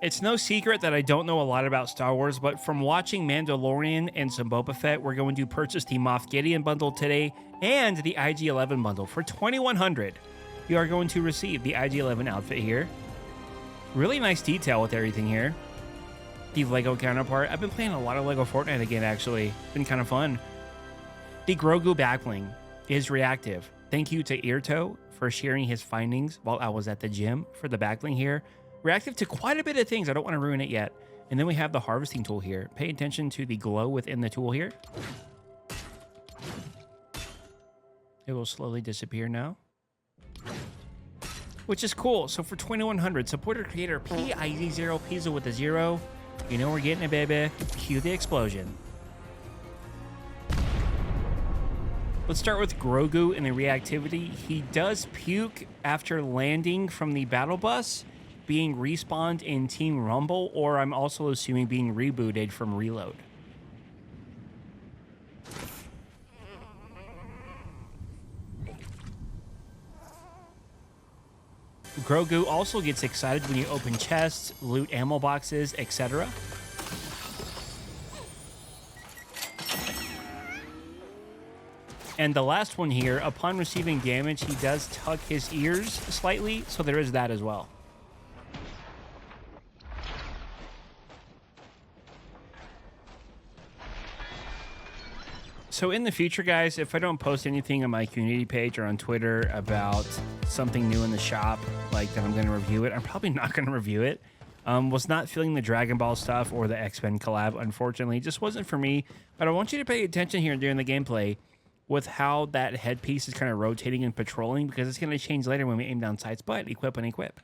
It's no secret that I don't know a lot about Star Wars, but from watching Mandalorian and some Boba Fett, we're going to purchase the Moff Gideon bundle today and the IG-11 bundle for $2,100. You are going to receive the IG-11 outfit here. Really nice detail with everything here. The Lego counterpart. I've been playing a lot of Lego Fortnite again, actually. Been kind of fun. The Grogu backbling is reactive. Thank you to Earto for sharing his findings while I was at the gym for the backbling here. Reactive to quite a bit of things. I don't want to ruin it yet. And then we have the harvesting tool here. Pay attention to the glow within the tool here. It will slowly disappear now, which is cool. So for $2,100, supporter creator PIZO, PIZO with a 0. You know we're getting it, baby. Cue the explosion. Let's start with Grogu and the reactivity. He does puke after landing from the battle bus, being respawned in Team Rumble, or I'm also assuming being rebooted from Reload. Grogu also gets excited when you open chests, loot ammo boxes, etc. And the last one here, upon receiving damage, he does tuck his ears slightly, so there is that as well. So in the future, guys, if I don't post anything on my community page or on Twitter about something new in the shop, like that I'm going to review it, I'm probably not going to review it. Was not feeling the Dragon Ball stuff or the X-Men collab, unfortunately. It just wasn't for me. But I want you to pay attention here during the gameplay with how that headpiece is kind of rotating and patrolling, because it's going to change later when we aim down sights, but equip and equip.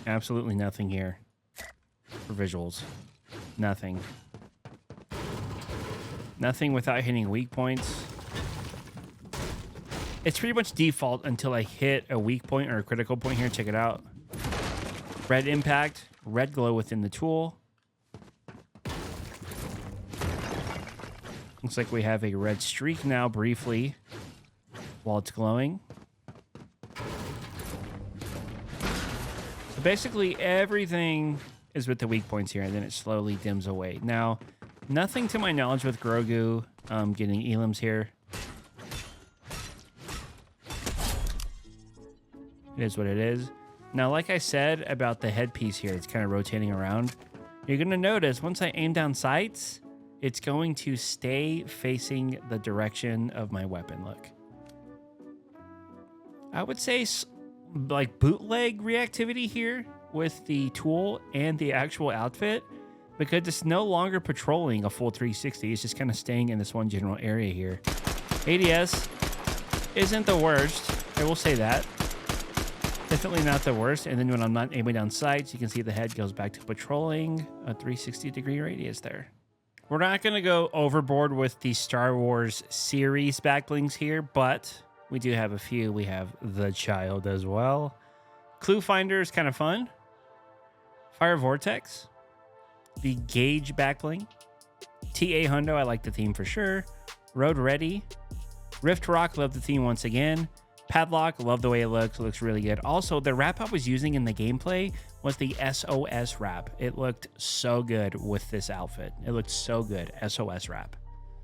Absolutely nothing here for visuals. Nothing. Nothing without hitting weak points. It's pretty much default until I hit a weak point or a critical point here. Check it out. Red impact, red glow within the tool. Looks like we have a red streak now briefly while it's glowing. So basically everything is with the weak points here, and then it slowly dims away. Now, nothing to my knowledge with Grogu getting elims here. It is what it is. Now, like I said about the headpiece here, it's kind of rotating around. You're going to notice once I aim down sights, it's going to stay facing the direction of my weapon. Look. I would say like bootleg reactivity here with the tool and the actual outfit, because it's no longer patrolling a full 360. It's just kind of staying in this one general area here. ADS isn't the worst, I will say that. Definitely not the worst. And then when I'm not aiming down sights, you can see the head goes back to patrolling a 360-degree radius there. We're not going to go overboard with the Star Wars series backblings here, but we do have a few. We have the Child as well. Clue Finder is kind of fun. Fire Vortex. The Gauge backbling. TA Hundo, I like the theme for sure. Road Ready. Rift Rock, love the theme once again. Padlock, love the way it looks. It looks really good. Also, the wrap I was using in the gameplay was the SOS wrap. It looked so good with this outfit. It looked so good. SOS wrap.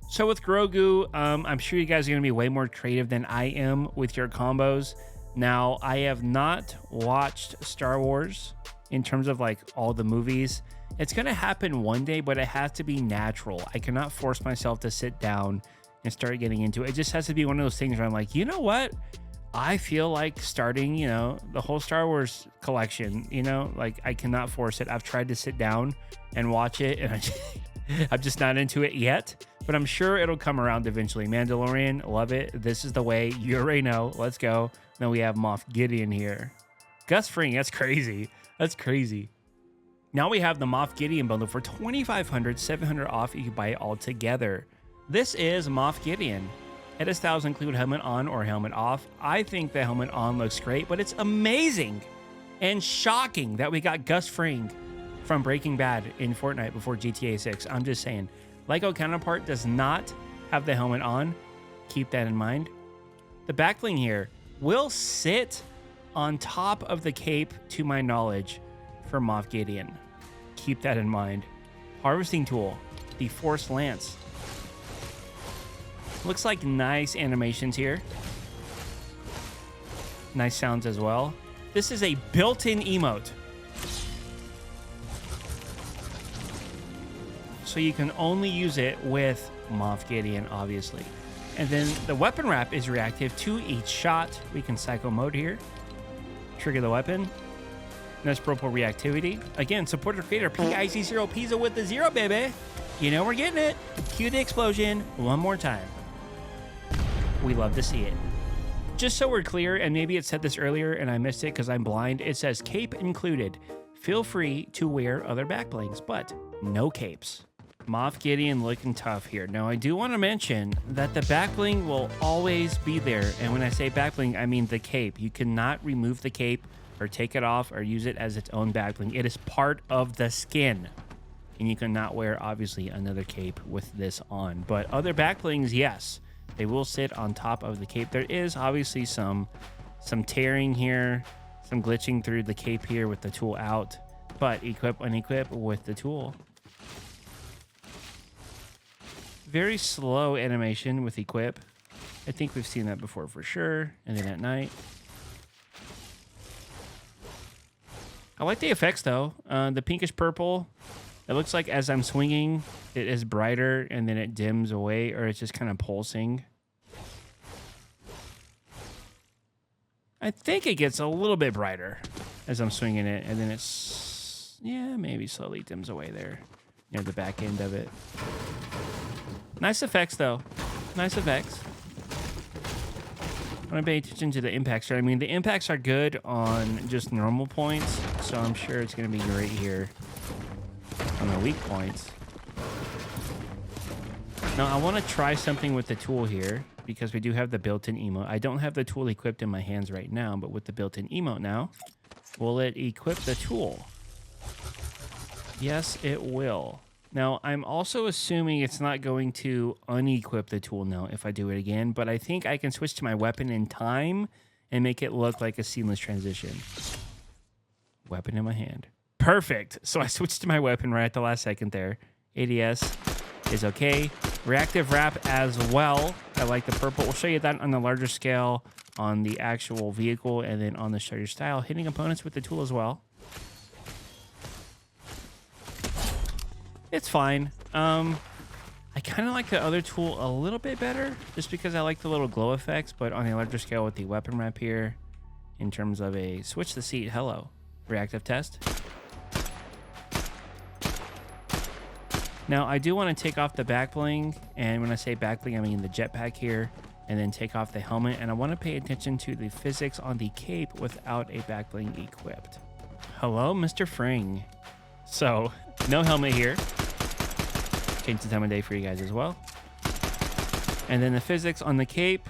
So with Grogu, I'm sure you guys are going to be way more creative than I am with your combos. Now, I have not watched Star Wars in terms of like all the movies. It's going to happen one day, but it has to be natural. I cannot force myself to sit down and start getting into it. It just has to be one of those things where I'm like, you know what? I feel like starting, you know, the whole Star Wars collection, you know, like I cannot force it. I've tried to sit down and watch it, and I'm just not into it yet, but I'm sure it'll come around eventually. Mandalorian, love it. This is the way. You already know. Let's go. Then we have Moff Gideon here. Gus Fring, that's crazy. That's crazy. Now we have the Moff Gideon bundle for $2,500, $700 off. You can buy it all together. This is Moff Gideon. Edit styles include helmet on or helmet off. I think the helmet on looks great, but it's amazing and shocking that we got Gus Fring from Breaking Bad in Fortnite before GTA 6. I'm just saying. Lego counterpart does not have the helmet on. Keep that in mind. The backbling here will sit on top of the cape, to my knowledge, for Moff Gideon. Keep that in mind. Harvesting tool, the Force Lance. Looks like nice animations here. Nice sounds as well. This is a built-in emote. So you can only use it with Moff Gideon, obviously. And then the weapon wrap is reactive to each shot. We can psycho mode here. Trigger the weapon. Nice purple reactivity. Again, support the creator, PIZO, PIZO with the 0, baby. You know we're getting it. Cue the explosion one more time. We love to see it. Just so we're clear, and maybe it said this earlier and I missed it because I'm blind, it says cape included. Feel free to wear other back blings, but no capes. Moff Gideon looking tough here. Now, I do want to mention that the back bling will always be there. And when I say back bling, I mean the cape. You cannot remove the cape or take it off or use it as its own back bling. It is part of the skin. And you cannot wear, obviously, another cape with this on. But other back blings, yes, they will sit on top of the cape. There is obviously some tearing here, some glitching through the cape here with the tool out. But equip, unequip with the tool. Very slow animation with equip. I think we've seen that before for sure. And then at night. I like the effects though. The pinkish purple. It looks like as I'm swinging, it is brighter and then it dims away, or it's just kind of pulsing. I think it gets a little bit brighter as I'm swinging it, and then it's, yeah, maybe slowly dims away there near the back end of it. Nice effects, though. Nice effects. I want to pay attention to the impacts. I mean, the impacts are good on just normal points, so I'm sure it's going to be great here on the weak points. Now, I want to try something with the tool here because we do have the built-in emote. I don't have the tool equipped in my hands right now, but with the built-in emote now, will it equip the tool? Yes, it will. Now, I'm also assuming it's not going to unequip the tool now if I do it again, but I think I can switch to my weapon in time and make it look like a seamless transition. Weapon in my hand. Perfect. So I switched to my weapon right at the last second there. ADS is okay. Reactive wrap as well. I like the purple. We'll show you that on the larger scale on the actual vehicle and then on the starter style. Hitting opponents with the tool as well. It's fine. I kind of like the other tool a little bit better just because I like the little glow effects, but on a larger scale with the weapon wrap here in terms of a switch the seat. Hello. Reactive test. Now, I do want to take off the back bling, and when I say back bling, I mean the jetpack here, and then take off the helmet, and I want to pay attention to the physics on the cape without a back bling equipped. Hello, Mr. Fring. So, no helmet here. Change the time of day for you guys as well. And then the physics on the cape,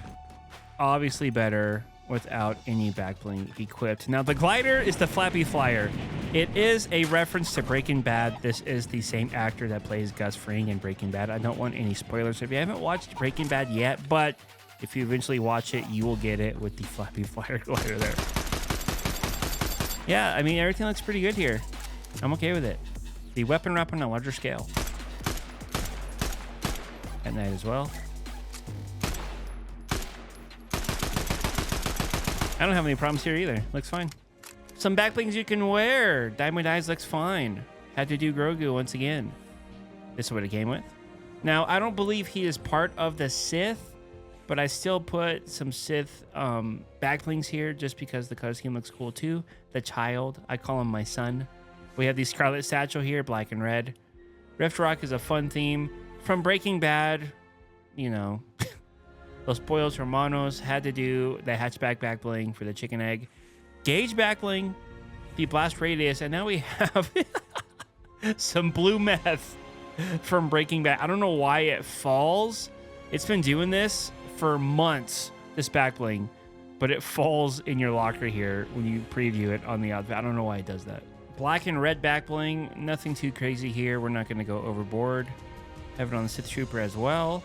obviously better without any back bling equipped. Now, the glider is the Flappy Flyer. It is a reference to Breaking Bad. This is the same actor that plays Gus Fring in Breaking Bad. I don't want any spoilers if you haven't watched Breaking Bad yet, but if you eventually watch it, you will get it with the Flappy Flyer glider there. Yeah, I mean, everything looks pretty good here. I'm okay with it. The weapon wrap on a larger scale. At night as well. I don't have any problems here either. Looks fine. Some back blings you can wear. Diamond Eyes looks fine. Had to do Grogu once again. This is what it came with. Now, I don't believe he is part of the Sith, but I still put some Sith back blings here just because the color scheme looks cool too. The child, I call him my son. We have the Scarlet Satchel here, black and red. Rift Rock is a fun theme. From Breaking Bad, you know, Los Pollos Hermanos had to do the hatchback back bling for the chicken egg. Gauge back bling, the blast radius, and now we have some blue meth from Breaking Bad. I don't know why it falls. It's been doing this for months, this back bling, but it falls in your locker here when you preview it on the outfit. I don't know why it does that. Black and red back bling, nothing too crazy here. We're not going to go overboard. Have it on the Sith Trooper as well.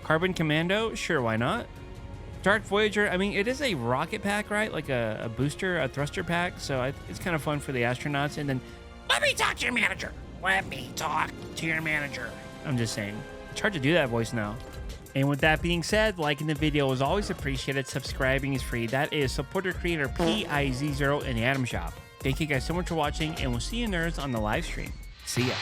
Carbon Commando, sure, why not? Dark Voyager, I mean, it is a rocket pack, right? Like a booster, a thruster pack. So it's kind of fun for the astronauts. And then, let me talk to your manager. Let me talk to your manager. I'm just saying. It's hard to do that voice now. And with that being said, liking the video is always appreciated. Subscribing is free. That is supporter creator PIZO in the Item Shop. Thank you guys so much for watching, and we'll see you nerds on the live stream. See ya.